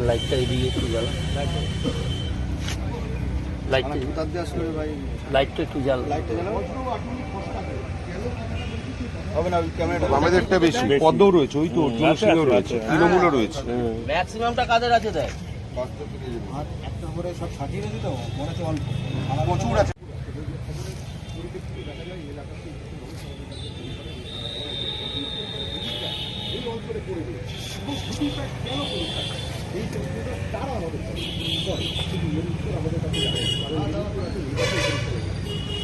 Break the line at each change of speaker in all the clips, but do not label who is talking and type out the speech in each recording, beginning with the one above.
লাইটটা এদিকে একটু জ্বালা, লাইটটা একটু জ্বালা
হবে না। আমাদেরটা বেশি পদ্মও রয়েছে, ওই তো অর্জুন সিংও রয়েছে, তৃণমূলও রয়েছে।
ম্যাক্সিমামটা কাদের আছে দেয়
একটা করে সব সাজিয়ে রেখে তো মনে হচ্ছে অল্প
প্রচুর আছে।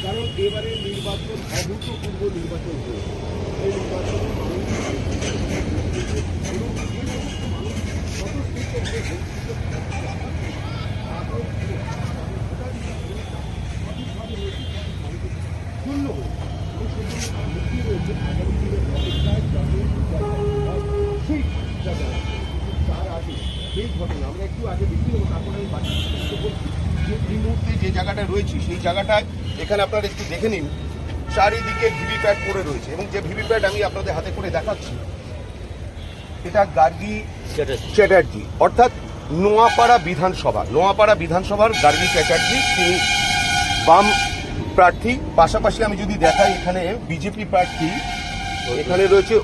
কারণ এবারে নির্বাচন অভূতপূর্ব নির্বাচন এই নির্বাচনে আমরা একটু আগে দেখি তারপরে আমি বাকি বলছি
এই মুহূর্তে যে জায়গাটা রয়েছে সেই জায়গাটায় এখানে আপনারা একটু দেখে নিন, চারিদিকে ভিভিপ্যাট পড়ে রয়েছে এবং যে ভিভিপ্যাট আমি আপনাদের হাতে করে দেখাচ্ছি এটা গার্গী চ্যাটার্জি, অর্থাৎ নোয়াপাড়া বিধানসভার গার্গী চ্যাটার্জি, তিনি বাম প্রার্থী। পাশাপাশি আমি যদি দেখাই এখানে বিজেপি প্রার্থী এখানে রয়েছে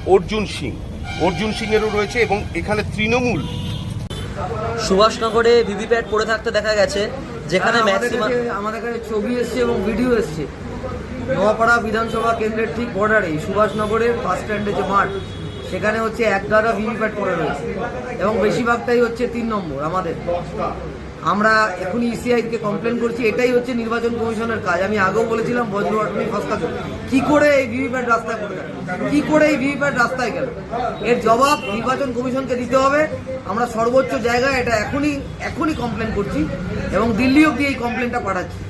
অর্জুন সিংয়েরও রয়েছে এবং এখানে তৃণমূল।
সুভাষনগরে ভিভিপ্যাট পড়ে থাকতে দেখা গেছে, যেখানে ম্যাক্সিমাম
আমাদের কাছে ছবি এসছে এবং ভিডিও এসছে। নোয়াপাড়া বিধানসভা কেন্দ্রের ঠিক বর্ডারেই সুভাষনগরের বাস স্ট্যান্ডে যে মাঠ, সেখানে হচ্ছে এক দ্বারা ভিভিপ্যাট পড়ে রয়েছে এবং বেশিরভাগটাই হচ্ছে 3 নম্বর। আমাদের আমরা এখনই ইসিআইকে কমপ্লেন করছি, এটাই হচ্ছে নির্বাচন কমিশনের কাজ। আমি আগেও বলেছিলাম বজ্রবাটনি ফসকাতে কি করে এই ভিভিপ্যাট রাস্তায় পড়ে গেল, কি করে এই ভিভিপ্যাট রাস্তায় গেল, এর জবাব নির্বাচন কমিশনকে দিতে হবে। আমরা সর্বোচ্চ জায়গায় এটা এখনই কমপ্লেন করছি এবং দিল্লি অব্দি এই কমপ্লেনটা পাঠাচ্ছি।